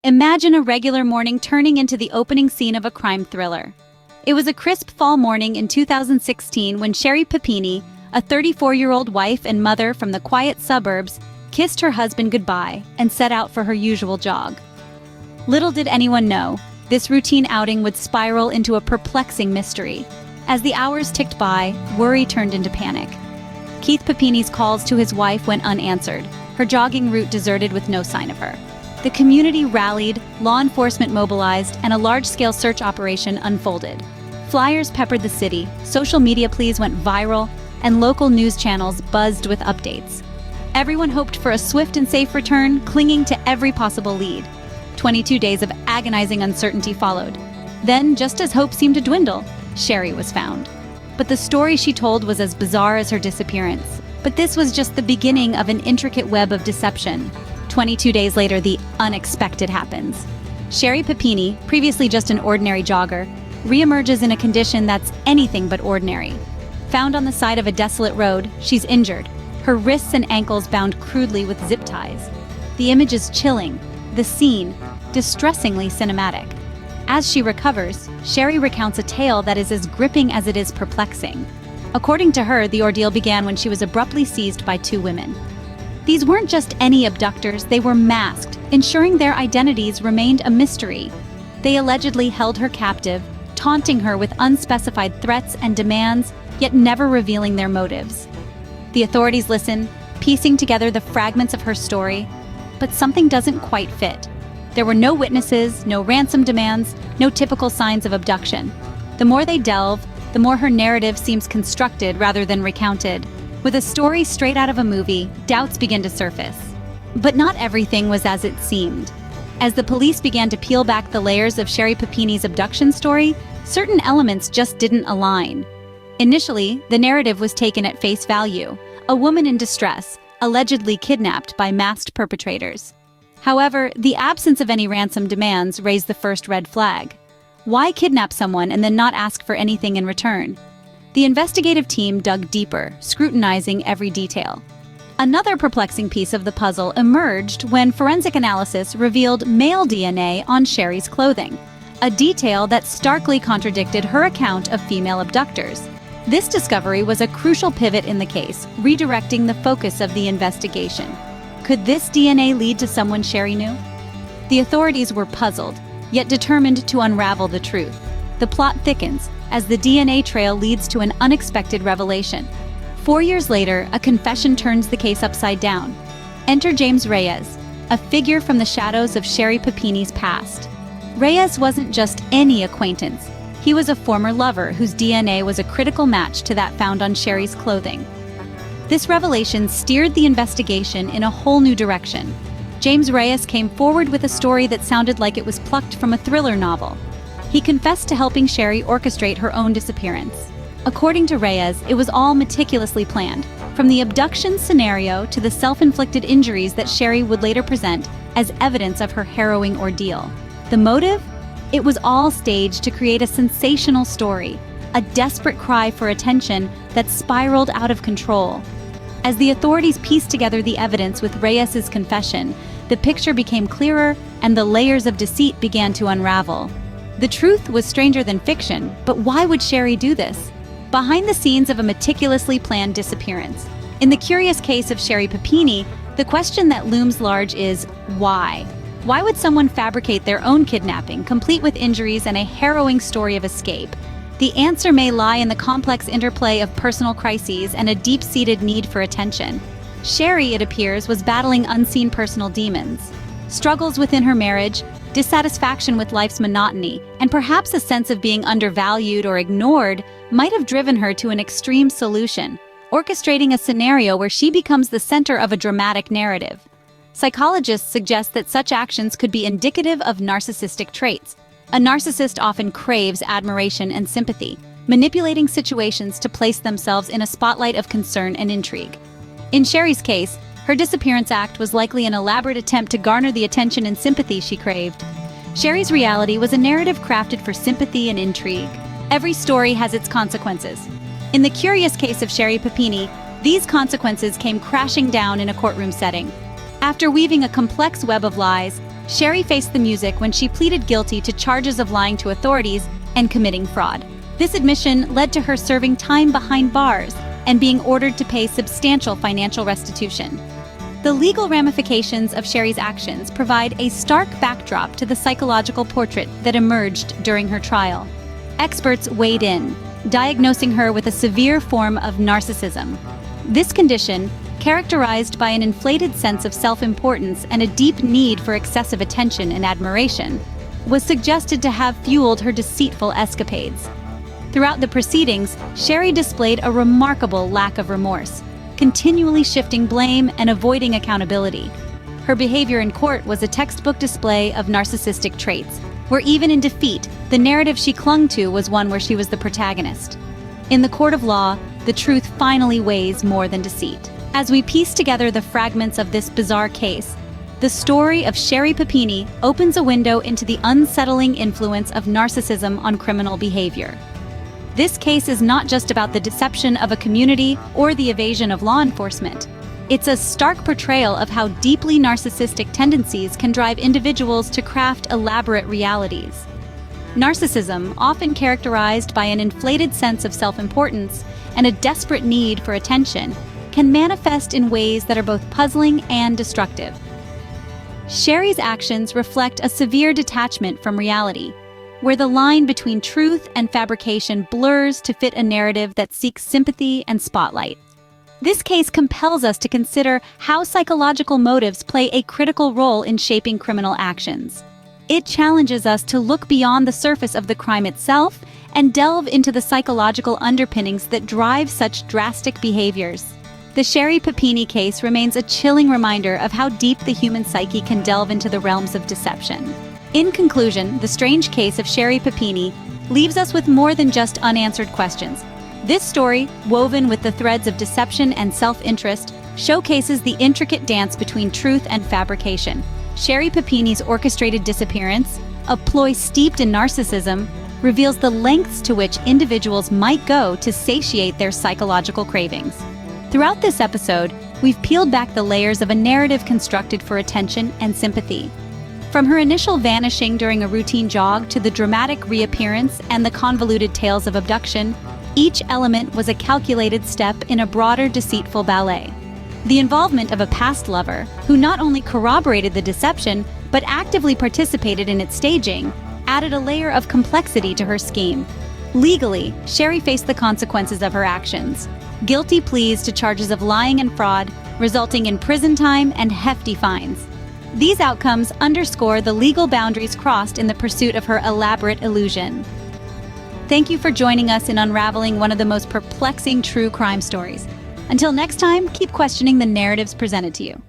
Imagine a regular morning turning into the opening scene of a crime thriller. It was a crisp fall morning in 2016 when Sherry Pepini, a 34-year-old wife and mother from the quiet suburbs, kissed her husband goodbye and set out for her usual jog. Little did anyone know, this routine outing would spiral into a perplexing mystery. As the hours ticked by, worry turned into panic. Keith Pepini's calls to his wife went unanswered, her jogging route deserted with no sign of her. The community rallied, law enforcement mobilized, and a large-scale search operation unfolded. Flyers peppered the city, social media pleas went viral, and local news channels buzzed with updates. Everyone hoped for a swift and safe return, clinging to every possible lead. 22 days of agonizing uncertainty followed. Then, just as hope seemed to dwindle, Sherry was found. But the story she told was as bizarre as her disappearance. But this was just the beginning of an intricate web of deception. 22 days later, the unexpected happens. Sherry Pepini, previously just an ordinary jogger, reemerges in a condition that's anything but ordinary. Found on the side of a desolate road, she's injured, her wrists and ankles bound crudely with zip ties. The image is chilling, the scene distressingly cinematic. As she recovers, Sherry recounts a tale that is as gripping as it is perplexing. According to her, the ordeal began when she was abruptly seized by two women. These weren't just any abductors, they were masked, ensuring their identities remained a mystery. They allegedly held her captive, taunting her with unspecified threats and demands, yet never revealing their motives. The authorities listen, piecing together the fragments of her story, but something doesn't quite fit. There were no witnesses, no ransom demands, no typical signs of abduction. The more they delve, the more her narrative seems constructed rather than recounted. With a story straight out of a movie, doubts begin to surface. But not everything was as it seemed. As the police began to peel back the layers of Sherry Pepini's abduction story, certain elements just didn't align. Initially, the narrative was taken at face value: a woman in distress, allegedly kidnapped by masked perpetrators. However, the absence of any ransom demands raised the first red flag. Why kidnap someone and then not ask for anything in return? The investigative team dug deeper, scrutinizing every detail. Another perplexing piece of the puzzle emerged when forensic analysis revealed male DNA on Sherry's clothing, a detail that starkly contradicted her account of female abductors. This discovery was a crucial pivot in the case, redirecting the focus of the investigation. Could this DNA lead to someone Sherry knew? The authorities were puzzled, yet determined to unravel the truth. The plot thickens as the DNA trail leads to an unexpected revelation. 4 years later, a confession turns the case upside down. Enter James Reyes, a figure from the shadows of Sherry Pepini's past. Reyes wasn't just any acquaintance. He was a former lover whose DNA was a critical match to that found on Sherry's clothing. This revelation steered the investigation in a whole new direction. James Reyes came forward with a story that sounded like it was plucked from a thriller novel. He confessed to helping Sherry orchestrate her own disappearance. According to Reyes, it was all meticulously planned, from the abduction scenario to the self-inflicted injuries that Sherry would later present as evidence of her harrowing ordeal. The motive? It was all staged to create a sensational story, a desperate cry for attention that spiraled out of control. As the authorities pieced together the evidence with Reyes's confession, the picture became clearer and the layers of deceit began to unravel. The truth was stranger than fiction, but why would Sherry do this? Behind the scenes of a meticulously planned disappearance. In the curious case of Sherry Pepini, the question that looms large is why? Why would someone fabricate their own kidnapping, complete with injuries and a harrowing story of escape? The answer may lie in the complex interplay of personal crises and a deep-seated need for attention. Sherry, it appears, was battling unseen personal demons. Struggles within her marriage, dissatisfaction with life's monotony, and perhaps a sense of being undervalued or ignored might have driven her to an extreme solution, orchestrating a scenario where she becomes the center of a dramatic narrative. Psychologists suggest that such actions could be indicative of narcissistic traits. A narcissist often craves admiration and sympathy, manipulating situations to place themselves in a spotlight of concern and intrigue. In Sherry's case, her disappearance act was likely an elaborate attempt to garner the attention and sympathy she craved. Sherry's reality was a narrative crafted for sympathy and intrigue. Every story has its consequences. In the curious case of Sherry Pepini, these consequences came crashing down in a courtroom setting. After weaving a complex web of lies, Sherry faced the music when she pleaded guilty to charges of lying to authorities and committing fraud. This admission led to her serving time behind bars and being ordered to pay substantial financial restitution. The legal ramifications of Sherry's actions provide a stark backdrop to the psychological portrait that emerged during her trial. Experts weighed in, diagnosing her with a severe form of narcissism. This condition, characterized by an inflated sense of self-importance and a deep need for excessive attention and admiration, was suggested to have fueled her deceitful escapades. Throughout the proceedings, Sherry displayed a remarkable lack of remorse, continually shifting blame and avoiding accountability. Her behavior in court was a textbook display of narcissistic traits, where even in defeat, the narrative she clung to was one where she was the protagonist. In the court of law, the truth finally weighs more than deceit. As we piece together the fragments of this bizarre case, the story of Sherry Pepini opens a window into the unsettling influence of narcissism on criminal behavior. This case is not just about the deception of a community or the evasion of law enforcement. It's a stark portrayal of how deeply narcissistic tendencies can drive individuals to craft elaborate realities. Narcissism, often characterized by an inflated sense of self-importance and a desperate need for attention, can manifest in ways that are both puzzling and destructive. Sherry's actions reflect a severe detachment from reality, where the line between truth and fabrication blurs to fit a narrative that seeks sympathy and spotlight. This case compels us to consider how psychological motives play a critical role in shaping criminal actions. It challenges us to look beyond the surface of the crime itself and delve into the psychological underpinnings that drive such drastic behaviors. The Sherry Pepini case remains a chilling reminder of how deep the human psyche can delve into the realms of deception. In conclusion, the strange case of Sherry Pepini leaves us with more than just unanswered questions. This story, woven with the threads of deception and self-interest, showcases the intricate dance between truth and fabrication. Sherry Pepini's orchestrated disappearance, a ploy steeped in narcissism, reveals the lengths to which individuals might go to satiate their psychological cravings. Throughout this episode, we've peeled back the layers of a narrative constructed for attention and sympathy. From her initial vanishing during a routine jog to the dramatic reappearance and the convoluted tales of abduction, each element was a calculated step in a broader deceitful ballet. The involvement of a past lover, who not only corroborated the deception, but actively participated in its staging, added a layer of complexity to her scheme. Legally, Sherry faced the consequences of her actions. Guilty pleas to charges of lying and fraud, resulting in prison time and hefty fines. These outcomes underscore the legal boundaries crossed in the pursuit of her elaborate illusion. Thank you for joining us in unraveling one of the most perplexing true crime stories. Until next time, keep questioning the narratives presented to you.